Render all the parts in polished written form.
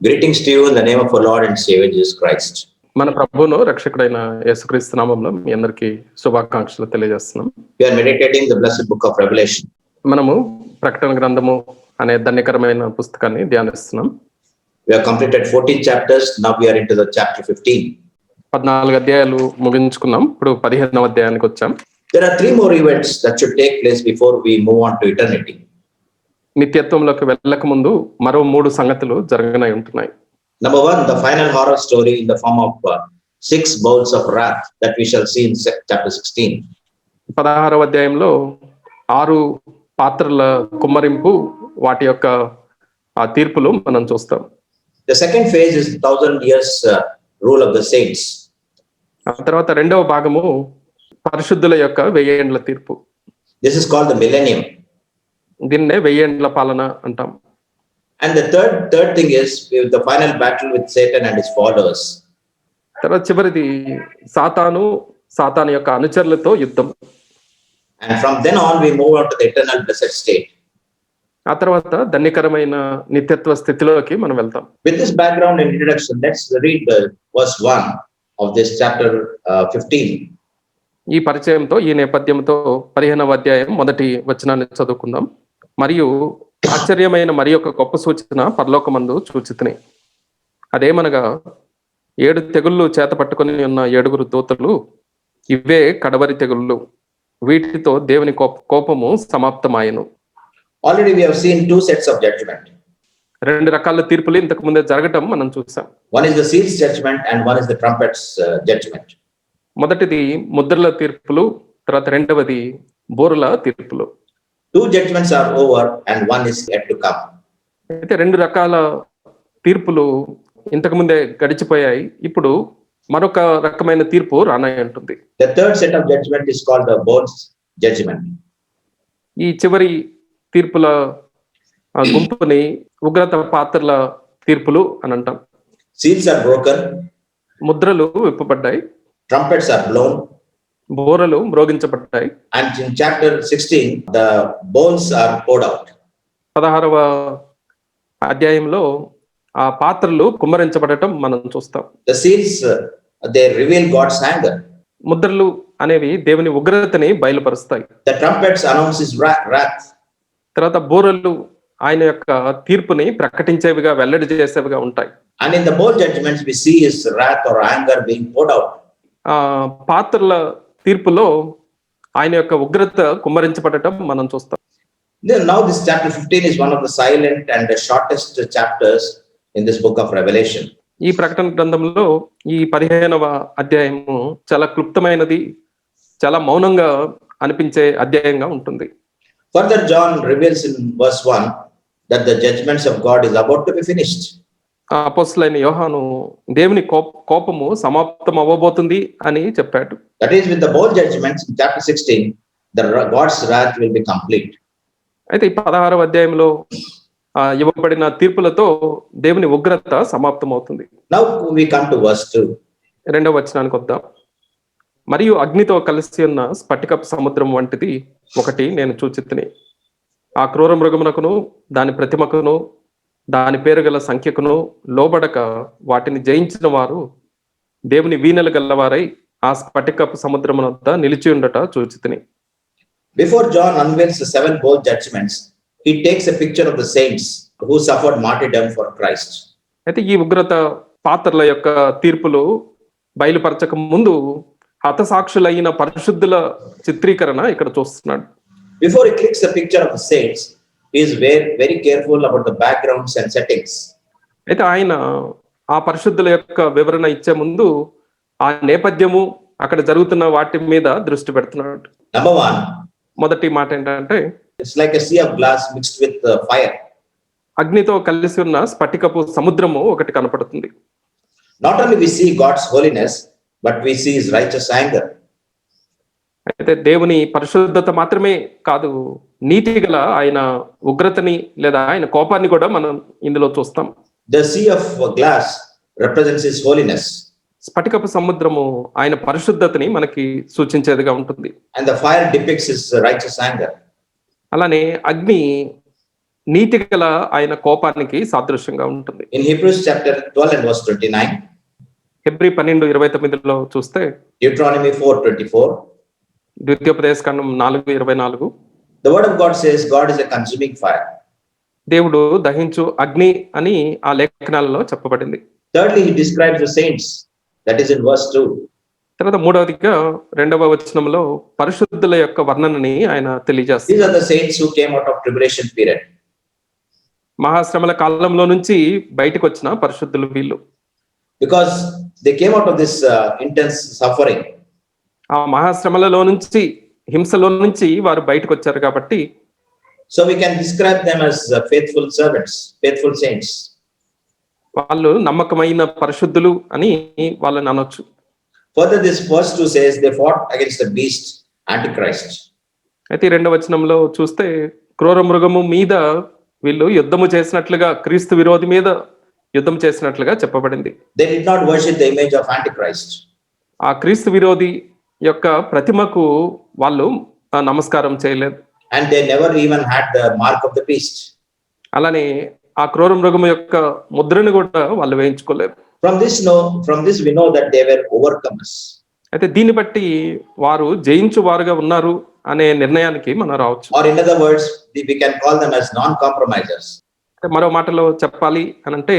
Greetings to you in the name of our Lord and Savior Jesus Christ. మన ప్రభువును రక్షకుడైన యేసుక్రీస్తు నామములో మీ అందరికీ శుభాకాంక్షలు తెలియజేస్తున్నాం. We are meditating the blessed book of Revelation. మనము ప్రకటన గ్రంథము అనే ధన్యకరమైన పుస్తకాన్ని ధ్యానిస్తున్నాం. We have completed 14 chapters. Now we are into the chapter 15. 14 అధ్యాయాలు ముగించుకున్నాం. ఇప్పుడు 15వ అధ్యాయానికి వచ్చాం. There are 3 more events that should take place before we move on to eternity. నిత్యత్వంలోకి వెళ్ళక ముందు మరో 3 సంగతులు జరగనై ఉంటున్నాయి. Number 1, the final horror story in the form of 6 bowls of wrath that we shall see in chapter 16. 16వ అధ్యాయంలో 6 పాత్రల కుమ్మరింపు, వాటి యొక్క ఆ తీర్పులు మనం చూస్తాం. The second phase is 1000 years rule of the saints. ఆ తర్వాత రెండవ భాగము పరిశుద్ధుల యొక్క 1000 ఏండ్ల తీర్పు. This is called the millennium. దీన్నే 1000 ఏండ్ల పాలన అంటాం. And the third thing is the final battle with Satan and his followers. తర్వాత చివరిది సాతాను యొక్క అనుచరులతో యుద్ధం. And from then on we move on to the eternal blessed state. ఆ తర్వాత ధన్యకరమైన నిత్యత్వ స్థితిలోకి మనం వెళ్తాం. With this background and introduction, let's read verse 1 of this chapter 15. ఈ పరిచయంతో, ఈ నేపథ్యంతో 15వ అధ్యాయం మొదటి వచనాన్ని చదువుకుందాం. మరియు ఆశ్చర్యమైన మరి ఒక గొప్ప సూచన పరలోకమందు చూచితిని. అదేమనగా 7 తెగుళ్ళు చేత పట్టుకొని ఉన్న 7 దూతలు, ఇవే కడవరి తెగుళ్ళు, వీటితో దేవుని కోపము సమాప్తమాయను. Already we have seen 2 sets of judgment. 2 రకాల తీర్పులు ఇంతకు ముందే జరగటం మనం చూసాం. One is the seals judgment and one is the trumpets judgment. మొదటిది ముద్రల తీర్పులు, తర్వాత రెండవది బూరల తీర్పులు. 2 judgments are over and one is yet to come. అయితే 2 రకాల తీర్పులు ఇంతకు ముందే గడిచిపోయాయి. ఇప్పుడు మరొక రకమైన తీర్పు రానై ఉంటుంది. The third set of judgment is called the bowls judgment. ఈ చివరి తీర్పుల గుంపుని ఉగ్రత పాత్రల తీర్పులు అని అంటాం. Seals are broken. ముద్రలు విప్పబడ్డాయి. Trumpets are blown. బోరలు మ్రోగించబడ్డాయి. And in chapter 16 the bowls are poured out. 16వ అధ్యాయంలో ఆ పాత్రలు కుమ్మరించబడటం మనం చూస్తాం. The seals they reveal God's anger. ముద్రలు అనేవి దేవుని ఉగ్రతని బయలుపరుస్తాయి. The trumpets announce his wrath. తర్వాత బూరలు ఆయన యొక్క తీర్పుని ప్రకటించేవిగా, వెల్లడి చేసేవిగా ఉంటాయి. And in the bowl judgments we see his wrath or anger being poured out. పాత్రల తీర్పులో ఆయన యొక్క ఉగ్రత కుమ్మరించబడటం మనం చూస్తాం. Then now this chapter 15 is one of the silent and the shortest chapters in this book of Revelation. ఈ ప్రకటన గ్రంథంలో ఈ 15వ అధ్యాయము చాలా క్లుప్తమైనది, చాలా మౌనంగా అనిపించే అధ్యాయంగా ఉంటుంది. Further John reveals in verse 1 that the judgments of God is about to be finished. అపోస్తలుడైన యోహాను దేవుని కోపము సమాప్తం అవ్వబోతుంది అని చెప్పాడు. That is, with the bowl judgments in chapter 16 the God's wrath will be complete. అయితే ఈ 16వ అధ్యాయంలో ఇవ్వబడిన తీర్పులతో దేవుని ఉగ్రత సమాప్తం అవుతుంది. Now we come to verse 2. 2వ వచనానికి వద్దాం. మరియు అగ్నితో కలిసి ఉన్న స్ఫటికపు సముద్రం వంటిది ఒకటి నేను చూచితిని. ఆ క్రూర మృగమునకును దాని ప్రతిమకును దాని పేరు గల సంఖ్యకును లోబడక వాటిని జయించిన వారు దేవుని వీణలు గల్లవారై ఆ స్ఫటికపు సముద్రము వద్ద నిలిచి ఉండట చూచితిని. Before John unveils the 7 bowl judgments, he takes a picture of the saints who suffered martyrdom for Christ. అయితే ఈ ఉగ్రత పాత్రల యొక్క తీర్పులు బయలుపరచక ముందు హతసాక్షులైన పరిశుద్ధుల చిత్రీకరణ ఇక్కడ చూస్తున్నాడు. Before he clicks the picture of the saints, he is very careful about the backgrounds and settings. అయితే ఆయన ఆ పరిశుద్ధుల యొక్క వివరణ ఇచ్చే ముందు ఆ నేపథ్యము, అక్కడ జరుగుతున్న వాటి మీద దృష్టి పెడుతున్నాడు. Number 1, మొదటి మాట ఏంటంటే, it's like a sea of glass mixed with fire. అగ్నితో కలిసి ఉన్న స్ఫటికపు సముద్రము ఒకటి కనపడుతుంది. Not only we see God's holiness, but we see his righteous anger. అయితే దేవుని పరిశుద్ధత మాత్రమే కాదు, నీతి గల ఆయన ఉగ్రతని లేదా ఆయన కోపాన్ని కూడా మనం ఇందులో చూస్తాం. The sea of glass represents his holiness. స్ఫటికపు సముద్రము ఆయన పరిశుద్ధతని మనకి సూచించేదిగా ఉంటుంది. And the fire depicts his righteous anger. అలానే అగ్ని నీతి గల ఆయన కోపానికి సాదృశ్యంగా ఉంటుంది. In Hebrews chapter 12 and verse 29, Hebrew 12:29లో చూస్తే, Deuteronomy 4:24, ద్వితీయోపదేశకాండం 4:24, the word of God says God is a consuming fire. దేవుడు దహించు అగ్ని అని ఆ లేఖనాలలో చెప్పబడింది. Thirdly, he describes the saints. That is in verse 2. తర్వాత మూడవదిగా 2వ వచనంలో పరిశుద్ధుల యొక్క వర్ణనని ఆయన తెలియజేస్తారు. These are the saints who came out of tribulation period. మహాశ్రమల కాలంలో నుంచి బయటకు వచ్చిన పరిశుద్ధులు వీళ్ళు. Because they came out of this intense suffering. ఆ మహాశ్రమలలో నుంచి, హింసలో నుంచి వారు బయటకు వచ్చారు కాబట్టి, So we can describe them as faithful servants, faithful saints. వాళ్ళు నమ్మకమైన పరిశుద్ధులు అని వాళ్ళని అనొచ్చు. Further, this verse 2 says they fought against the beast, Antichrist. అయితే 2వ వచనంలో చూస్తే క్రూర మృగము మీద వీళ్ళు యుద్ధము చేసినట్లుగా, క్రీస్తు విరోధి మీద యుద్ధం చేసినట్లుగా చెప్పబడింది. They did not worship the image of Antichrist. ఆ క్రీస్తు విరోధి యొక్క ప్రతిమకు వాళ్ళు నమస్కారం చేయలేదు. And they never even had the mark of the beast. అలానే ఆ క్రూర మృగము యొక్క ముద్రను కూడా వాళ్ళు వేయించుకోలేదు. From this we know that they were overcomers. అయితే దీన్ని బట్టి వారు జయించు వారుగా ఉన్నారు అనే నిర్ణయానికి మనం రావచ్చు. Or in other words, we can call them as non-compromisers. మరో మాటలో చెప్పాలి అని అంటే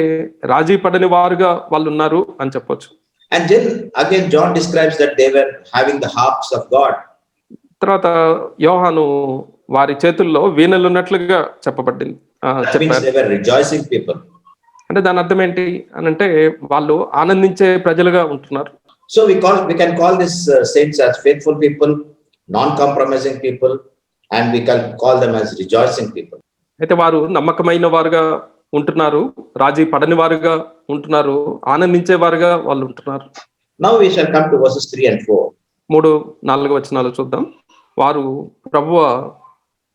రాజీ పడని వారుగా వాళ్ళు ఉన్నారు అని చెప్పొచ్చు. And then again John describes that they were having the harps of God. తర్వాత యోహాను వారి చేతుల్లో వీణలు ఉన్నట్లుగా చెప్పబడింది. That means they were rejoicing people. అంటే దాని అర్థం ఏంటి అని అంటే వాళ్ళు ఆనందించే ప్రజలుగా ఉంటున్నారు. So we can call this saints as faithful people, non-compromising people, and we can call them as rejoicing people. అయితే వారు నమ్మకమైన వారుగా ఉంటున్నారు, రాజీ పడని వారుగా ఉంటున్నారు, ఆనందించే వారుగా వాళ్ళు ఉంటున్నారు. Now we shall come to verses 3 and 4. 3-4 వచనాలు చూద్దాం. వారు ప్రభువా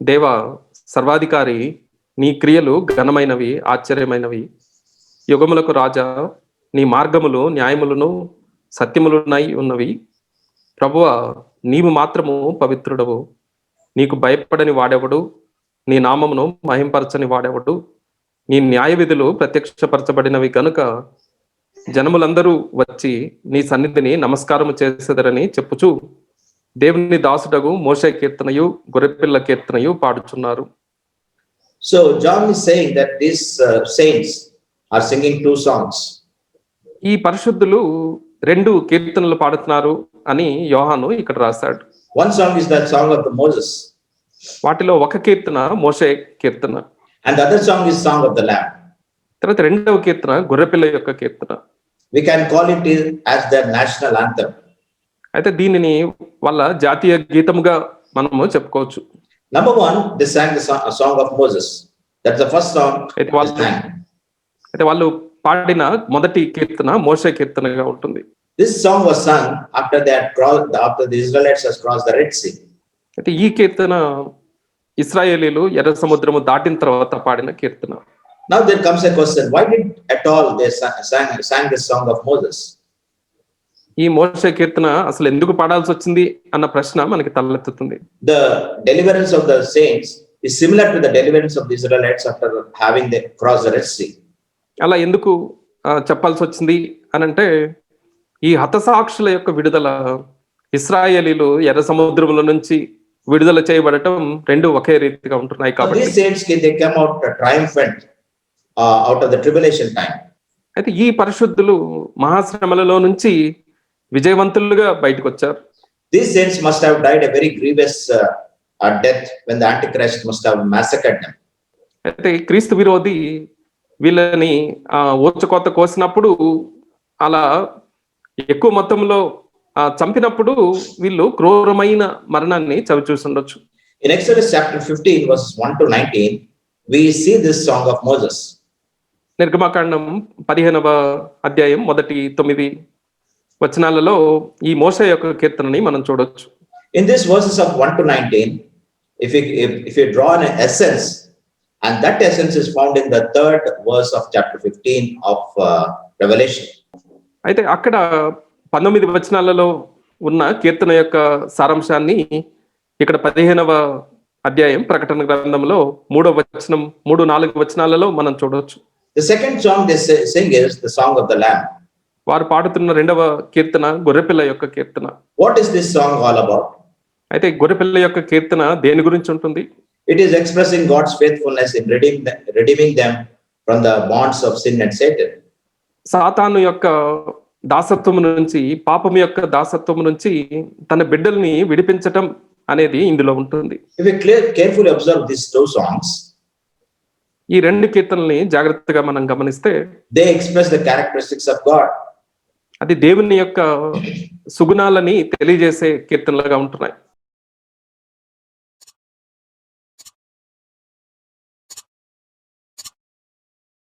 దేవా సర్వాధికారి, నీ క్రియలు ఘనమైనవి, ఆశ్చర్యమైనవి. యుగములకు రాజా, నీ మార్గములు న్యాయములను సత్యములునై ఉన్నవి. ప్రభువా నీవు మాత్రము పవిత్రుడవు, నీకు భయపడని వాడెవడు, నీ నామమును మహింపరచని వాడెవడు. నీ న్యాయ విధులు ప్రత్యక్షపరచబడినవి కనుక జనములందరూ వచ్చి నీ సన్నిధిని నమస్కారము చేసేదరని చెప్పుచు దేవుని దాసుడగు మోషే కీర్తనయు గొర్రెపిల్ల కీర్తనయు పాడుచున్నారు. So John is saying that these saints are singing two songs. ఈ పరిశుద్ధులు 2 కీర్తనలు పాడుతున్నారు అని యోహాను ఇక్కడ రాశాడు. One song is that song of the Moses, వాటిలో ఒక కీర్తన మోషే కీర్తన, and the other song is song of the Lamb. తర్వాత 2వ కీర్తన గొర్రెపిల్ల యొక్క కీర్తన. We can call it as their national anthem. అయితే దీనిని వాళ్ళ జాతీయ గీతముగా మనము చెప్పుకోవచ్చు. Number one, they sang a song of Moses. That's the first song they sang. అయితే వాళ్ళు పాడిన మొదటి కీర్తన మోషే కీర్తనగా ఉంటుంది. This song was sung after the Israelites has crossed the Red Sea. అయితే ఈ కీర్తన ఇశ్రాయేలీలు ఎర్ర సముద్రము దాటిన తర్వాత పాడిన కీర్తన. Now there comes a question, why did at all they sang this song of Moses? ఈ మోషే కీర్తన అసలు ఎందుకు పాడాల్సి వచ్చింది అన్న ప్రశ్న మనకి తలెత్తుతుంది. The deliverance of the saints is similar to the deliverance of the Israelites after having they crossed the Red Sea. అలా ఎందుకు చెప్పాల్సి వచ్చింది అని అంటే ఈ హతసాక్షుల యొక్క విడుదల, ఇశ్రాయేలీలు ఎర్ర సముద్రముల నుంచి విడుదల చేయబడటం 2 ఒకే రీతిగా ఉంటున్నాయి కాబట్టి. These saints they came out triumphant out of the tribulation time. అయితే ఈ పరిశుద్ధులు మహాశ్రమలలో నుంచి విజయవంతులుగా బయటకు వచ్చారు. These saints must have died a very grievous death when the Antichrist must have massacred them. అయితే క్రీస్తు విరోధి వీళ్ళని ఊచకోత కోసినప్పుడు, అలా ఎక్కువ మొత్తంలో చంపినప్పుడు వీళ్ళు క్రూరమైన మరణాన్ని చవి చూసుండొచ్చు. In Exodus chapter 15 verses 1 to 19, we see this song of Moses. నిర్గమకాండం 15వ అధ్యాయం మొదటి 9 వచనాలలో ఈ మోషే యొక్క కీర్తనని మనం చూడొచ్చు. In these verses of 1 to 19, if you draw an essence, and that essence is found in the 3rd verse of chapter 15 of Revelation. అయితే అక్కడ 19 వచనాలలో ఉన్న కీర్తన యొక్క సారాంశాన్ని ఇక్కడ 15వ అధ్యాయం ప్రకటన గ్రంథంలో 3వ వచనం 3-4 వచనాలలో మనం చూడవచ్చు. The second song they sing is the song of the Lamb. వారు పాడుతున్న 2వ కీర్తన గొర్రెపిల్ల యొక్క కీర్తన. What is this song all about? అయితే గొర్రెపిల్ల యొక్క కీర్తన దేని గురించి ఉంటుంది? It is expressing God's faithfulness in redeeming them from the bonds of sin and Satan. సాతాను యొక్క దాసత్వము నుంచి, పాపము యొక్క దాసత్వము నుంచి తన బిడ్డల్ని విడిపించటం అనేది ఇందులో ఉంటుంది. If we carefully observe these two songs, ఈ 2 కీర్తనల్ని జాగ్రత్తగా మనం గమనిస్తే they express the characteristics of God. అది దేవుని యొక్క సుగుణాలని తెలియజేసే కీర్తనలుగా ఉంటున్నాయి.